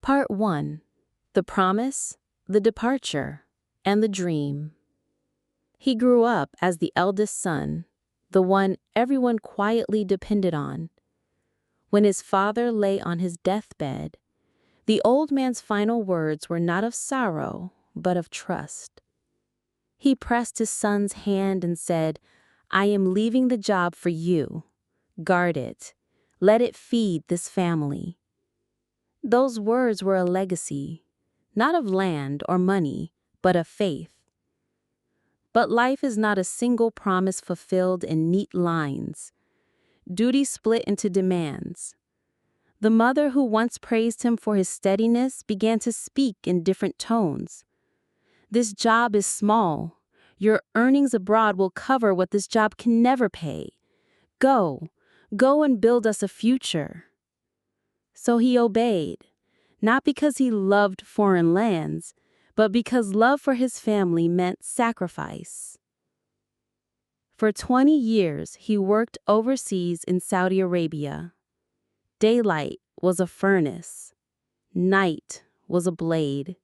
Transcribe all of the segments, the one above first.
Part 1. The Promise, the Departure, and the Dream. He grew up as the eldest son, the one everyone quietly depended on. When his father lay on his deathbed, the old man's final words were not of sorrow, but of trust. He pressed his son's hand and said, "I am leaving the job for you. Guard it. Let it feed this family." Those words were a legacy, not of land or money, but of faith. But life is not a single promise fulfilled in neat lines. Duty split into demands. The mother who once praised him for his steadiness began to speak in different tones. "This job is small. Your earnings abroad will cover what this job can never pay. Go and build us a future." So he obeyed, not because he loved foreign lands, but because love for his family meant sacrifice. For 20 years, he worked overseas in Saudi Arabia. Daylight was a furnace. Night was a blade.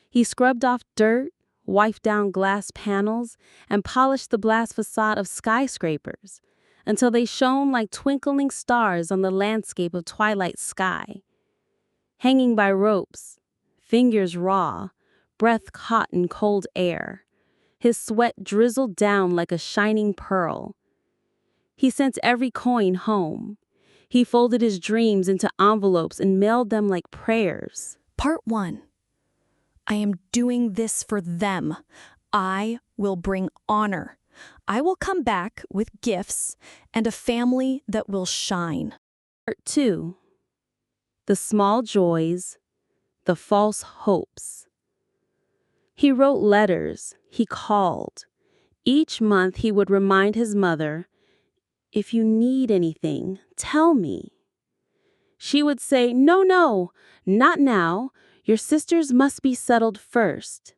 He scrubbed off dirt, wiped down glass panels, and polished the glass facade of skyscrapers until they shone like twinkling stars on the landscape of twilight sky. Hanging by ropes, fingers raw, breath caught in cold air, his sweat drizzled down like a shining pearl. He sent every coin home. He folded his dreams into envelopes and mailed them like prayers. Part 1. I am doing this for them. I will bring honor. I will come back with gifts and a family that will shine. Part 2. The small joys, the false hopes. He wrote letters, he called. Each month he would remind his mother, "If you need anything, tell me." She would say, No, not now. Your sisters must be settled first."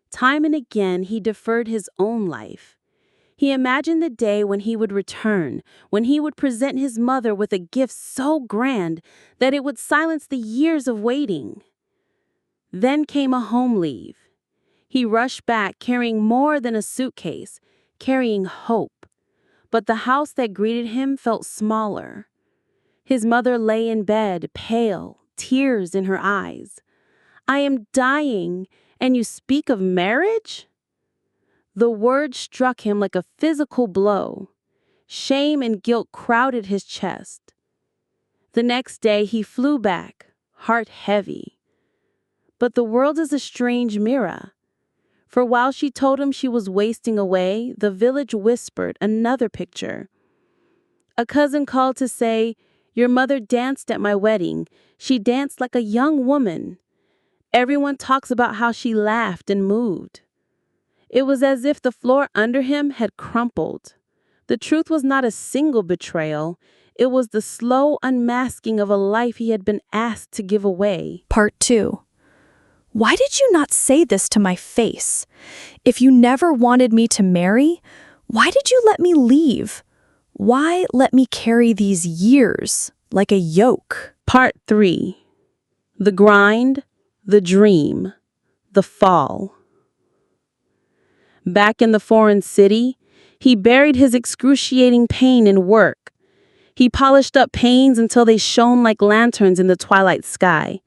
Time and again he deferred his own life. He imagined the day when he would return, when he would present his mother with a gift so grand that it would silence the years of waiting. Then came a home leave. He rushed back carrying more than a suitcase, carrying hope. But the house that greeted him felt smaller. His mother lay in bed, pale, tears in her eyes. "I am dying, and you speak of marriage?" The word struck him like a physical blow. Shame and guilt crowded his chest. The next day he flew back, heart heavy. But the world is a strange mirror. For while she told him she was wasting away, the village whispered another picture. A cousin called to say, "Your mother danced at my wedding. She danced like a young woman." Everyone talks about how she laughed and moved. It was as if the floor under him had crumpled. The truth was not a single betrayal. It was the slow unmasking of a life he had been asked to give away. Part 2. Why did you not say this to my face? If you never wanted me to marry, why did you let me leave? Why let me carry these years like a yoke? Part 3. The grind, the dream, the fall. Back in the foreign city, he buried his excruciating pain in work. He polished up pains until they shone like lanterns in the twilight sky.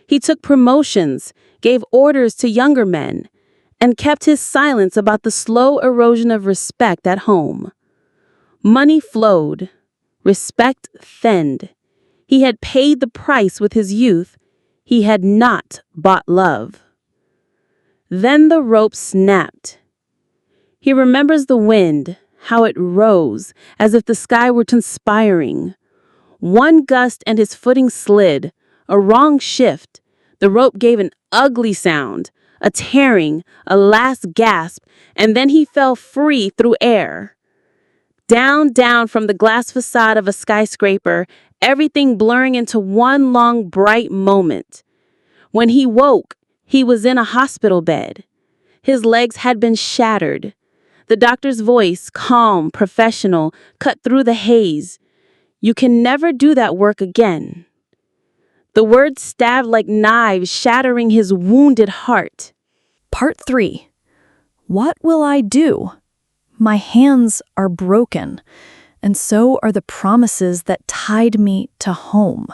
He took promotions, gave orders to younger men, and kept his silence about the slow erosion of respect at home. Money flowed, respect thinned. He had paid the price with his youth. He had not bought love. Then the rope snapped. He remembers the wind, how it rose, as if the sky were conspiring. One gust and his footing slid, a wrong shift. The rope gave an ugly sound, a tearing, a last gasp, and then he fell free through air. Down from the glass facade of a skyscraper, everything blurring into one long bright moment. When he woke, he was in a hospital bed. His legs had been shattered. The doctor's voice, calm, professional, cut through the haze. "You can never do that work again." The words stabbed like knives, shattering his wounded heart. Part 3. What will I do? My hands are broken, and so are the promises that tied me to home.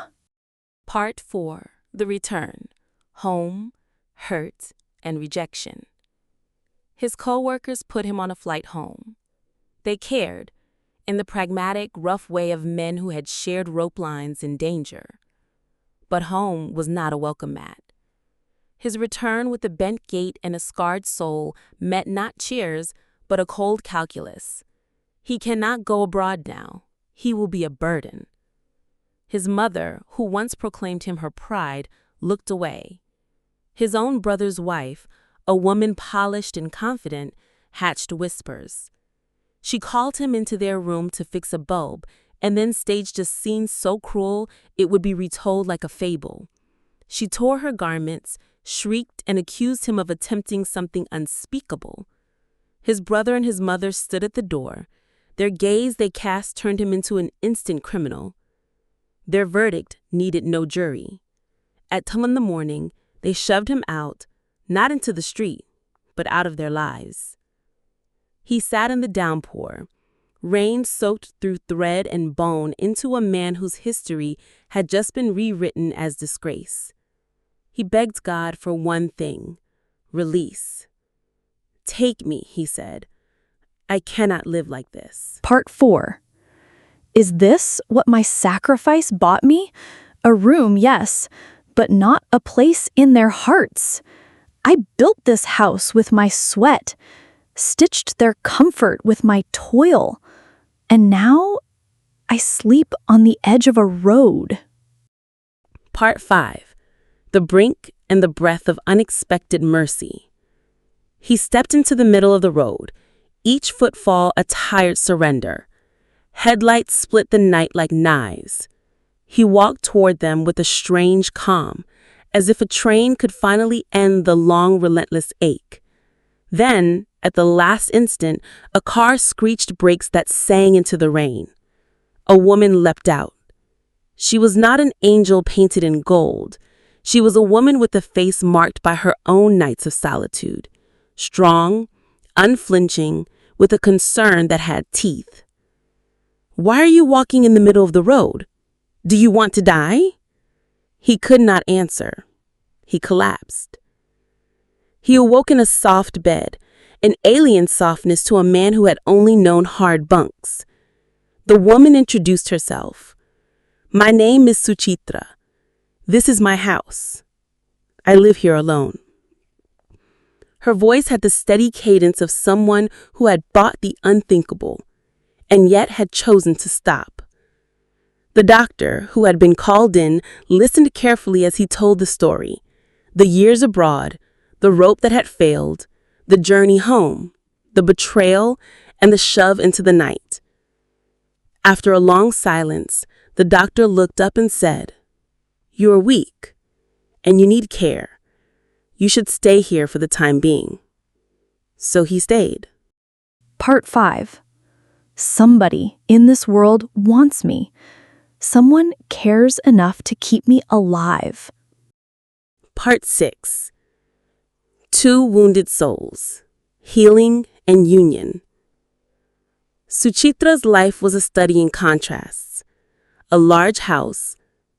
Part 4. The Return. Home, Hurt, and Rejection. His co-workers put him on a flight home. They cared, in the pragmatic, rough way of men who had shared rope lines in danger. But home was not a welcome mat. His return with a bent gait and a scarred soul met not cheers, but a cold calculus. He cannot go abroad now. He will be a burden. His mother, who once proclaimed him her pride, looked away. His own brother's wife, a woman polished and confident, hatched whispers. She called him into their room to fix a bulb, and then staged a scene so cruel it would be retold like a fable. She tore her garments, shrieked, and accused him of attempting something unspeakable. His brother and his mother stood at the door. Their gaze they cast turned him into an instant criminal. Their verdict needed no jury. At 2 in the morning, they shoved him out, not into the street, but out of their lives. He sat in the downpour, rain soaked through thread and bone into a man whose history had just been rewritten as disgrace. He begged God for one thing: release. "Take me," he said. "I cannot live like this." Part 4. Is this what my sacrifice bought me? A room, yes, but not a place in their hearts. I built this house with my sweat, stitched their comfort with my toil, and now I sleep on the edge of a road. Part 5. The Brink and the Breath of Unexpected Mercy. He stepped into the middle of the road, each footfall a tired surrender. Headlights split the night like knives. He walked toward them with a strange calm, as if a train could finally end the long, relentless ache. Then, at the last instant, a car screeched brakes that sang into the rain. A woman leapt out. She was not an angel painted in gold. She was a woman with a face marked by her own nights of solitude. Strong, unflinching, with a concern that had teeth. "Why are you walking in the middle of the road? Do you want to die?" He could not answer. He collapsed. He awoke in a soft bed, an alien softness to a man who had only known hard bunks. The woman introduced herself. "My name is Suchitra. This is my house. I live here alone." Her voice had the steady cadence of someone who had bought the unthinkable, and yet had chosen to stop. The doctor, who had been called in, listened carefully as he told the story. The years abroad, the rope that had failed, the journey home, the betrayal, and the shove into the night. After a long silence, the doctor looked up and said, "You are weak, and you need care. You should stay here for the time being." So he stayed. Part 5. Somebody in this world wants me. Someone cares enough to keep me alive. Part 6. 2 Wounded Souls. Healing and Union. Suchitra's life was a study in contrasts. A large house,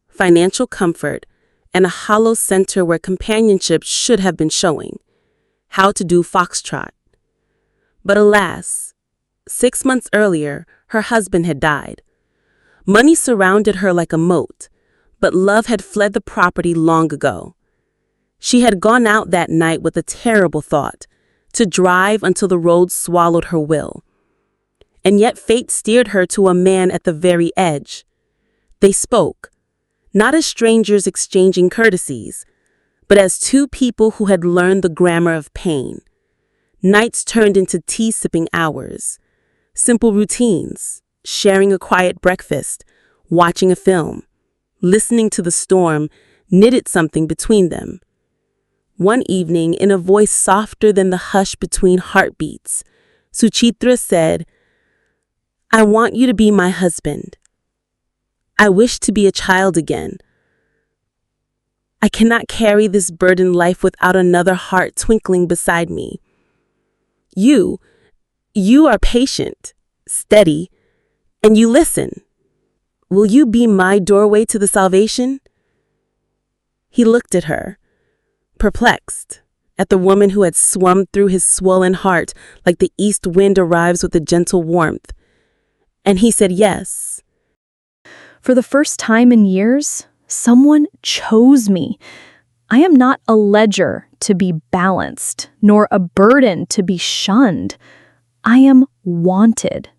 financial comfort, and a hollow center where companionship should have been showing. How to do foxtrot. But alas, 6 months earlier, her husband had died. Money surrounded her like a moat, but love had fled the property long ago. She had gone out that night with a terrible thought, to drive until the road swallowed her will. And yet fate steered her to a man at the very edge. They spoke, not as strangers exchanging courtesies, but as 2 people who had learned the grammar of pain. Nights turned into tea-sipping hours, simple routines, sharing a quiet breakfast, watching a film, listening to the storm, knitted something between them. One evening, in a voice softer than the hush between heartbeats, Suchitra said, "I want you to be my husband. I wish to be a child again. I cannot carry this burdened life without another heart twinkling beside me. You are patient, steady, and you listen. Will you be my doorway to the salvation?" He looked at her, perplexed, at the woman who had swum through his swollen heart like the east wind arrives with a gentle warmth. And he said yes. For the first time in years, someone chose me. I am not a ledger to be balanced, nor a burden to be shunned. I am wanted.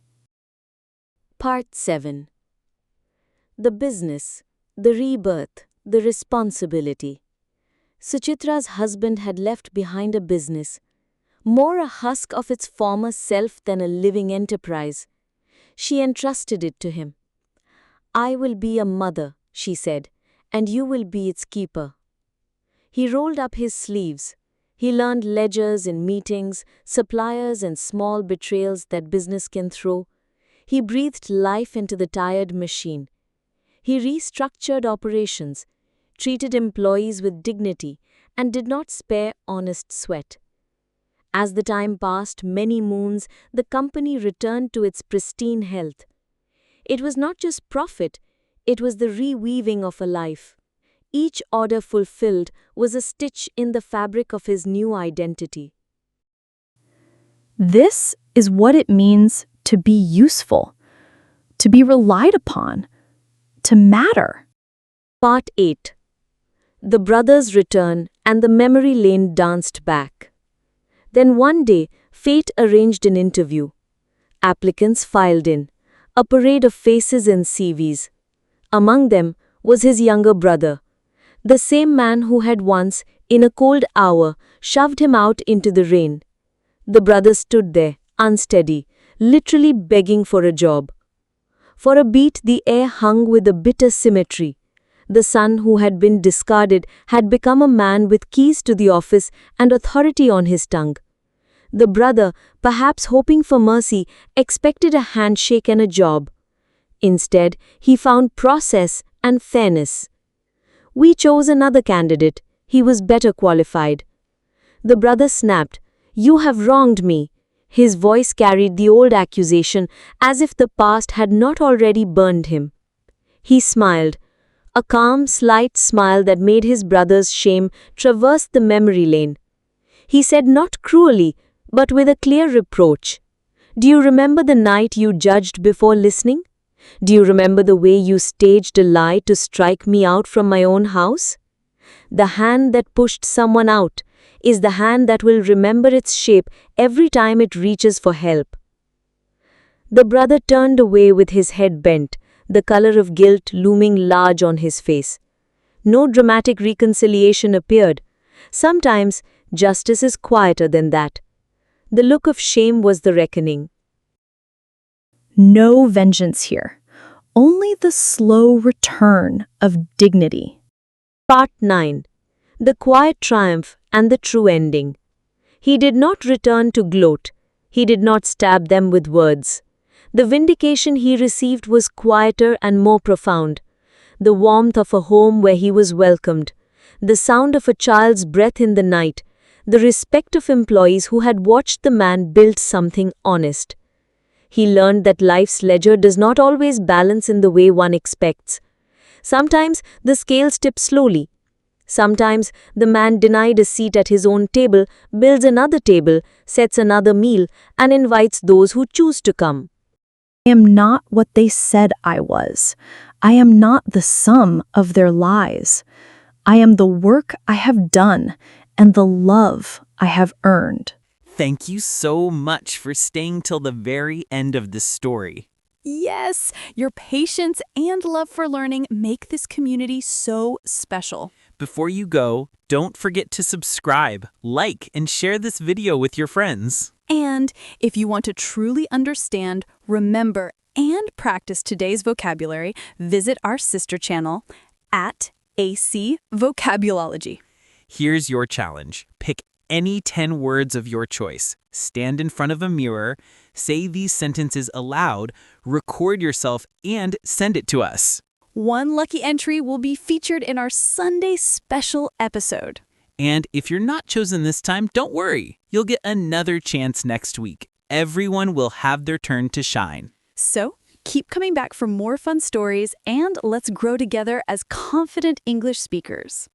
Part 7. The business, the rebirth, the responsibility. Suchitra's husband had left behind a business, more a husk of its former self than a living enterprise. She entrusted it to him. "I will be a mother," she said, "and you will be its keeper." He rolled up his sleeves. He learned ledgers in meetings, suppliers and small betrayals that business can throw. He breathed life into the tired machine. He restructured operations, treated employees with dignity, and did not spare honest sweat. As the time passed many moons, the company returned to its pristine health. It was not just profit, it was the reweaving of a life. Each order fulfilled was a stitch in the fabric of his new identity. This is what it means to be useful, to be relied upon, to matter. Part 8. The brothers return and the memory lane danced back. Then one day, fate arranged an interview. Applicants filed in, a parade of faces and CVs. Among them was his younger brother, the same man who had once, in a cold hour, shoved him out into the rain. The brother stood there, unsteady, literally begging for a job. For a beat, the air hung with a bitter symmetry. The son who had been discarded had become a man with keys to the office and authority on his tongue. The brother, perhaps hoping for mercy, expected a handshake and a job. Instead, he found process and fairness. "We chose another candidate. He was better qualified." The brother snapped, "You have wronged me." His voice carried the old accusation as if the past had not already burned him. He smiled, a calm, slight smile that made his brother's shame traverse the memory lane. He said not cruelly, but with a clear reproach, "Do you remember the night you judged before listening? Do you remember the way you staged a lie to strike me out from my own house? The hand that pushed someone out is the hand that will remember its shape every time it reaches for help." The brother turned away with his head bent, the color of guilt looming large on his face. No dramatic reconciliation appeared. Sometimes justice is quieter than that. The look of shame was the reckoning. No vengeance here, only the slow return of dignity. Part 9. The quiet triumph and the true ending. He did not return to gloat. He did not stab them with words. The vindication he received was quieter and more profound. The warmth of a home where he was welcomed. The sound of a child's breath in the night. The respect of employees who had watched the man build something honest. He learned that life's ledger does not always balance in the way one expects. Sometimes the scales tip slowly. Sometimes the man denied a seat at his own table builds another table, sets another meal, and invites those who choose to come. I am not what they said I was. I am not the sum of their lies. I am the work I have done and the love I have earned. Thank you so much for staying till the very end of this story. Yes, your patience and love for learning make this community so special. Before you go, don't forget to subscribe, like, and share this video with your friends. And if you want to truly understand, remember, and practice today's vocabulary, visit our sister channel at AC Vocabulology. Here's your challenge. Pick any 10 words of your choice. Stand in front of a mirror, say these sentences aloud, record yourself, and send it to us. One lucky entry will be featured in our Sunday special episode. And if you're not chosen this time, don't worry. You'll get another chance next week. Everyone will have their turn to shine. So, keep coming back for more fun stories, and let's grow together as confident English speakers.